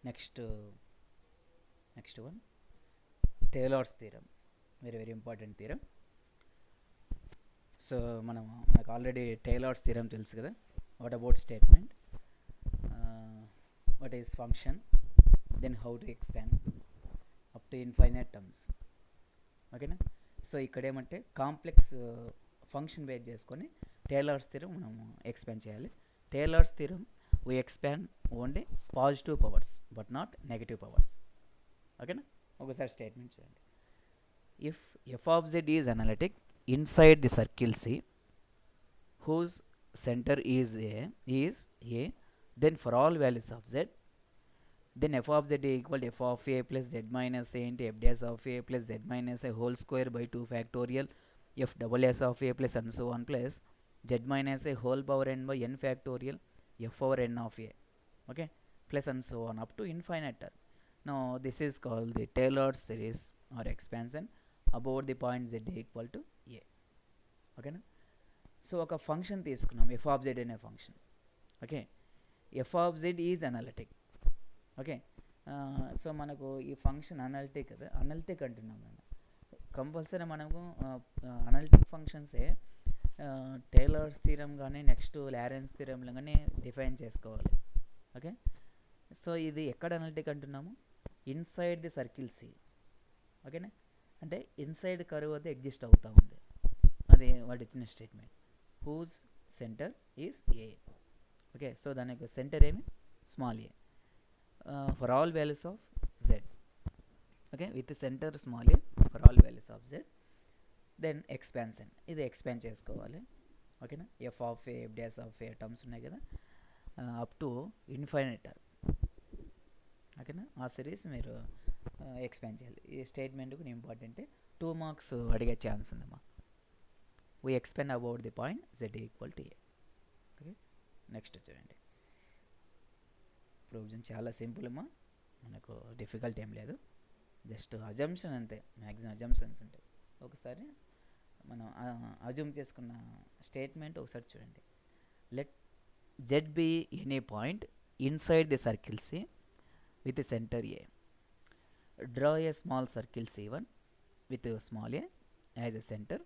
Next next one Taylor's theorem, very important theorem. So మనకు already Taylor's theorem తెలుసు కదా. What about statement, what is function, then how to expand up to infinite terms. ఓకేనా. So ఇక్కడ ఏమంటే complex function base చేసుకొని Taylor's theorem మనం expand చేయాలి. Taylor's theorem we expand only positive powers but not negative powers. ఓకేనా. ఒకసారి statement చూడండి. If f of z is analytic inside the circle C whose center is a, then for all values of z, then f of z equal to f of a plus z minus a into f dash of a plus z minus a whole square by 2 factorial f double s of a plus and so on plus z minus a whole power n by n factorial f over n of a, okay, plus and so on up to infinite term. Now this is called the Taylor's series or expansion about the point z equal to a. ఓకేనా. So ఒక function తీసుకున్నాం f of z అనే function. Okay. f of z is analytic. Okay. So మనకు ఈ function analytic కదా, analytic అంటున్నాం మనం. Compulsory మనకు అనలిటిక్ ఫంక్షన్సే టేలర్స్ థీరం కానీ నెక్స్ట్ లారెన్స్ థీరంలో కానీ డిఫైన్ చేసుకోవాలి. ఓకే. సో ఇది ఎక్కడ అనలిటిక్ అంటున్నాము, ఇన్సైడ్ ది సర్కిల్ సి. ఓకేనా. అంటే ఇన్సైడ్ కర్వ్ వద్ద ఎగ్జిస్ట్ అవుతూ ఉంది. అది వాటి ఇచ్చిన statement. Whose centre is A. Okay. So దాని యొక్క సెంటర్ ఏమి, small A, for all values of Z. Okay. With centre small A for all values of Z. Then expansion, ఇది ఎక్స్పాండ్ చేసుకోవాలి. ఓకేనా. F of A, F dash of A terms ఉన్నాయి కదా, up to infinite term. ఓకేనా. ఆ series మీరు expand చేయాలి. ఈ స్టేట్మెంట్కి ఇంపార్టెంట్ 2 మార్క్స్ అడిగే ఛాన్స్ ఉందమ్మా. We expand about the point Z equal to A. Okay. Next చూడండి. ప్రొవిజన్ చాలా సింపుల్ అమ్మా, మనకు డిఫికల్ట్ ఏం లేదు, జస్ట్ అజంప్షన్ అంతే, మ్యాక్సిమం అజంప్షన్స్ ఉంటాయి. ఒకసారి మనం అజ్యూమ్ చేసుకున్న స్టేట్మెంట్ ఒకసారి చూడండి. Let Z be any point inside the circle C with centre A. Draw a small circle C1 with small A as a centre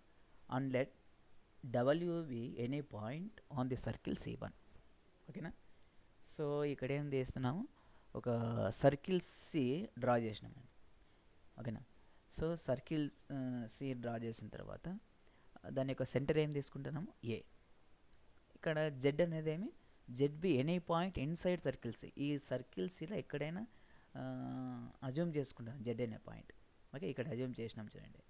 and let W B any point on the circle C1. ఓకేనా. So ఇక్కడ ఏం చేస్తున్నాము, ఒక circle C draw చేసినాము. ఓకేనా. So circle C draw చేసిన తర్వాత దాని యొక్క సెంటర్ ఏం తీసుకుంటున్నాము, ఏ. ఇక్కడ జెడ్ అనేది ఏమి, Z be any point inside circle C. ఈ సర్కిల్ సిలో ఎక్కడైనా అజ్యూమ్ చేసుకుంటాం జెడ్ అనే పాయింట్. ఓకే. ఇక్కడ అజ్యూమ్ చేసినాం చూడండి.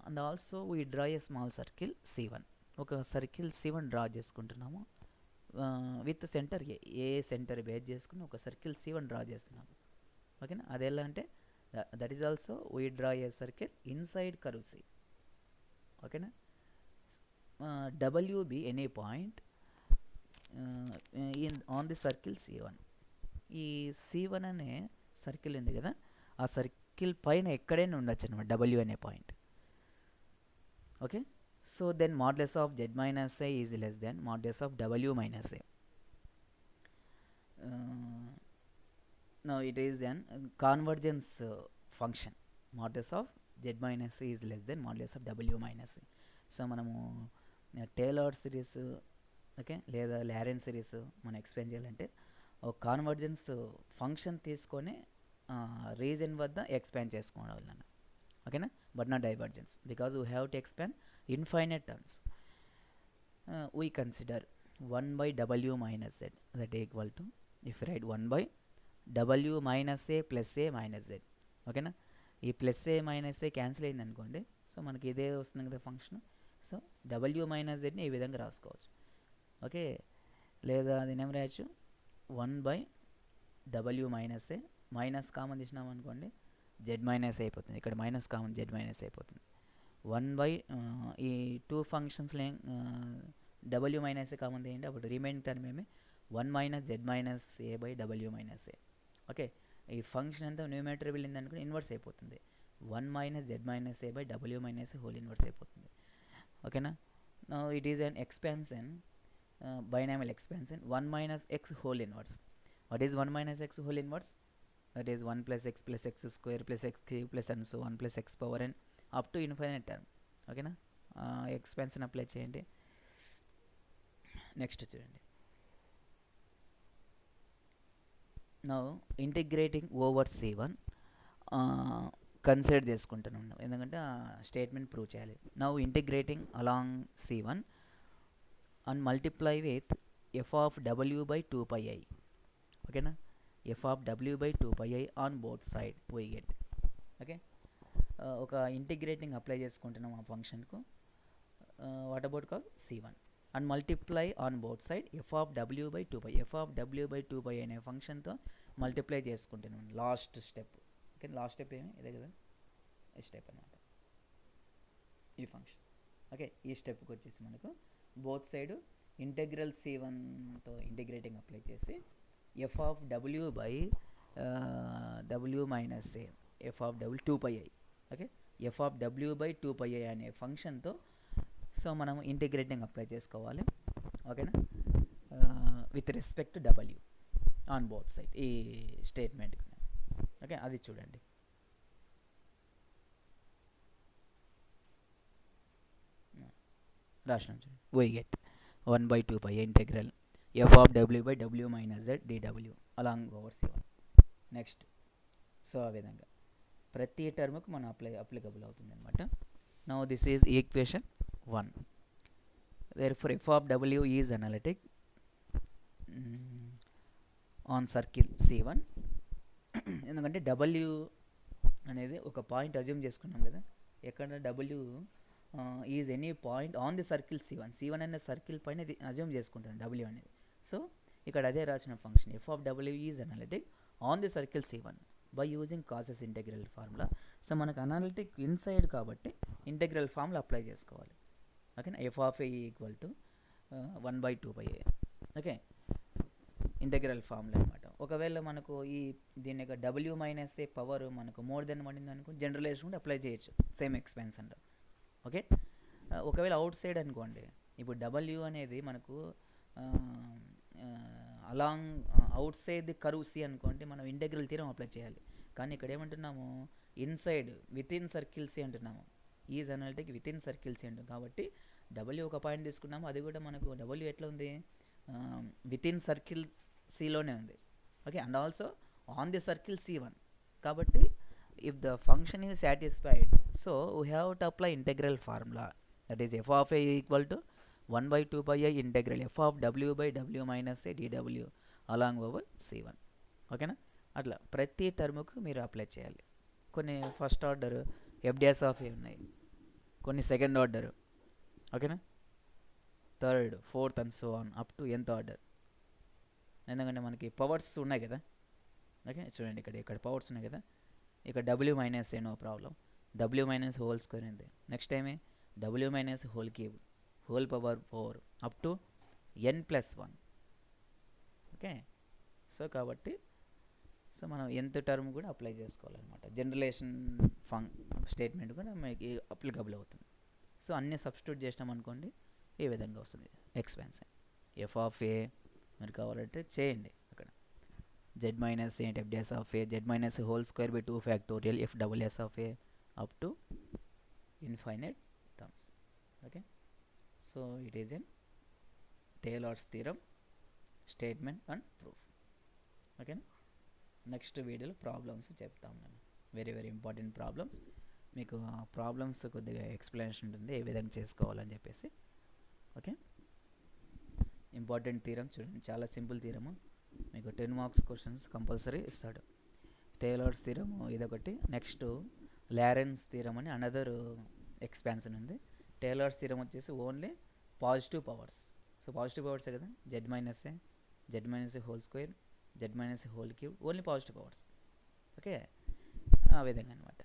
And also we draw a small circle C1. ఒక సర్కిల్ C1 డ్రా చేసుకుంటున్నాము with centre A. A centre base చేసుకుని ఒక సర్కిల్ C1 డ్రా చేస్తున్నాము. ఓకేనా. అది ఎలా అంటే that is also we draw a circle inside curve C. ఓకేనా. WB any point on the circle C1. ఈ C1 అనే సర్కిల్ ఉంది కదా, ఆ సర్కిల్ పైన ఎక్కడైనా ఉండొచ్చు అనమాట W అనే పాయింట్. Okay. So then modulus of Z minus A is less than modulus of W minus A. Now it is an convergence function. Modulus of Z minus A is less than modulus of W minus A. So మనము Taylor series, okay, లేదా Lawrence series మనం explain చేయాలంటే ఒక convergence function తీసుకొని reason వద్ద expand చేసుకోవాలి. ఓకేనా. But not divergence, because we have to expand infinite terms. We consider 1 by W minus Z that equal to, if you write 1 by W minus A plus A minus Z. ఓకేనా. ఈ plus ఏ minus ఏ cancel అయింది అనుకోండి, so మనకి ఇదే వస్తుంది కదా function. So W minus జెడ్ని ఈ విధంగా రాసుకోవచ్చు. ఓకే. లేదా దీని ఏం రాయొచ్చు, 1 by W minus a, minus common తీసినాం అనుకోండి Z మైనస్ అయిపోతుంది. ఇక్కడ మైనస్ కామన్ Z మైనస్ అయిపోతుంది. 1 by ఈ 2 ఫంక్షన్స్లో W మైనస్ ఏ కామన్ తీయండి, అప్పుడు రిమైనింగ్ టర్మ్ ఏమి 1 minus Z minus A by W minus A. Okay. ఈ ఫంక్షన్ అంతా న్యూమరేటర్ వెళ్ళింది అనుకుని ఇన్వర్స్ అయిపోతుంది. 1 minus Z minus A by W minus A whole inverse అయిపోతుంది. ఓకేనా. Now it is an expansion, binomial expansion, 1 minus X whole inverse. What is 1 minus x whole inverse? That is 1 plus x square plus x cube plus and so on plus x power n up to infinite term. ఓకేనా, expansion apply చేయండి. Next చూడండి, now integrating over c1 consider చేసుకుంటున్నాం, ఎందుకంటే statement prove చేయాలి. Now integrating along c1 and multiply with f of w by 2πi. ఓకేనా, f of w by 2πi on both side we get. Okay, ఒక integrating apply చేసుకుంటున్నాం ఆ ఫంక్షన్కు. What about call c1 and multiply on both side f of w by 2πi. f of w by 2πi అనే ఫంక్షన్తో multiply చేసుకుంటున్నాం last step. Okay, last step ఏమి ఇదే కదా, ఈ స్టెప్ అనమాట, ఈ ఫంక్షన్. ఓకే, ఈ స్టెప్కి వచ్చేసి మనకు బోత్ సైడ్ ఇంటెగ్రల్ c1తో ఇంటిగ్రేటింగ్ అప్లై చేసి f of w by w minus a f of w 2πi. Okay, f of w by 2πi అనే ఫంక్షన్తో సో మనం ఇంటిగ్రేటింగ్ అప్లై చేసుకోవాలి. ఓకేనా, with respect to w on both side ఈ స్టేట్మెంట్కి. Okay, అది చూడండి. రాసిన చూడండి, we get 1 by 2πi integral f of w by w minus z dw along over c1. Next, so ఆ విధంగా ప్రతి టర్మ్కి మనం అప్లికబుల్ అవుతుంది అనమాట. Now this is equation 1. therefore f of w is analytic on circle c1. ఎందుకంటే w అనేది ఒక point assume చేసుకున్నాం కదా, ఎక్కడ w is any point on the circle c1 అనే సర్కిల్ పైన అజ్యూమ్ చేసుకుంటాను w అనేది. సో ఇక్కడ అదే రాసిన function f of w is analytic on the circle c1 by using causes integral formula. So మనకు అనలిటిక్ ఇన్సైడ్ కాబట్టి ఇంటెగ్రల్ ఫార్ములా అప్లై చేసుకోవాలి. ఓకేనా, f of a equal to 1 by 2πi. Okay, integral formula అనమాట. ఒకవేళ మనకు దీని యొక్క w minus ఏ power మనకు మోర్ దెన్ పడింది అనుకో, జనరలైజేషన్ కూడా అప్లై చేయొచ్చు సేమ్ ఎక్స్పాన్షన్లో. ఓకే, ఒకవేళ అవుట్ సైడ్ అనుకోండి, ఇప్పుడు w అనేది మనకు along out side the curve C అనుకోండి, మనం ఇంటెగ్రల్ థీరం అప్లై చేయాలి. కానీ ఇక్కడ ఏమంటున్నాము, inside within circle C అంటున్నాము. Is analytic within circle C అంటాం కాబట్టి w ఒక పాయింట్ తీసుకున్నాము, అది కూడా మనకు w ఎట్లా ఉంది, విత్ ఇన్ సర్కిల్ సిలోనే ఉంది. Okay, and also on the circle c1 కాబట్టి if the function is satisfied, so we have to apply integral formula. That is f of a equal to 1 by 2πi integral f of w by w minus a dw along over c1. ఓకేనా, అట్లా ప్రతి టర్ముకు మీరు apply చేయాలి. కొన్ని first order f dash of a ఉన్నాయి, కొన్ని second order, ఓకేనా, third, fourth and so on up to nth order. ఎందుకంటే మనకి పవర్స్ ఉన్నాయి కదా. ఓకే, చూడండి ఇక్కడ పవర్స్ ఉన్నాయి కదా, ఇక్కడ w minus a no problem, w minus whole square ఉంది. నెక్స్ట్ ఏమి w minus whole cube whole power 4 up to n+1. Okay, so కాబట్టి సో మనం nth టర్మ్ కూడా అప్లై చేసుకోవాలన్నమాట. జనరలేషన్ స్టేట్మెంట్ కూడా మనకి అప్లికబుల్ అవుతుంది. సో అన్నీ సబ్స్టిట్యూట్ చేసినాం అనుకోండి, ఈ విధంగా వస్తుంది ఎక్స్పాన్షన్. f ఆఫ్ a మీరు కావాలంటే చేయండి, అక్కడ z మైనస్ ఏంటి f dash of a, z minus whole square by 2 factorial f double s of a up to infinite terms. Okay, so it is an Taylor's theorem statement and proof. ఓకేనా, next వీడియోలో problems చెప్తాం నేను, very very important problems. మీకు problems కొద్దిగా explanation ఉంటుంది ఏ విధంగా చేసుకోవాలని చెప్పేసి. ఓకే, ఇంపార్టెంట్ థీరం చూడండి, చాలా సింపుల్ థీరము, మీకు 10 మార్క్స్ క్వశ్చన్స్ కంపల్సరీ ఇస్తాడు. టేలర్స్ థీరము ఇదొకటి. నెక్స్ట్ లారెన్స్ థీరం అని అనదర్ ఎక్స్పాన్షన్ ఉంది. టేలర్స్ థీరం వచ్చేసి only positive powers. So positive పవర్సే కదా, z minus a whole square, z minus a whole cube, only positive powers. Okay, ఆ విధంగా అనమాట.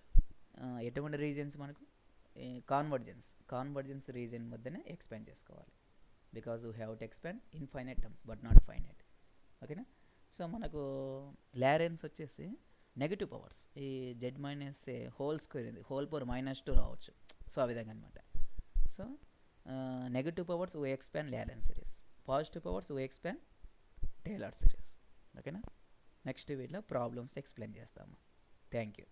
ఎటువంటి రీజన్స్ మనకు కాన్వర్జెన్స్ రీజన్ వద్దనే ఎక్స్పాండ్ చేసుకోవాలి. Because we have to expand infinite terms but not finite. ఓకేనా, సో మనకు లారెన్స్ వచ్చేసి నెగిటివ్ పవర్స్, ఈ z minus a whole square ఉంది, హోల్ పవర్ -2 రావచ్చు. సో ఆ విధంగా అనమాట. So negative powers we expand Lawrence series, positive powers we expand Taylor series. ఓకేనా. నెక్స్ట్ వీడియోలో ప్రాబ్లమ్స్ ఎక్స్ప్లెయిన్ చేస్తాము. Thank you.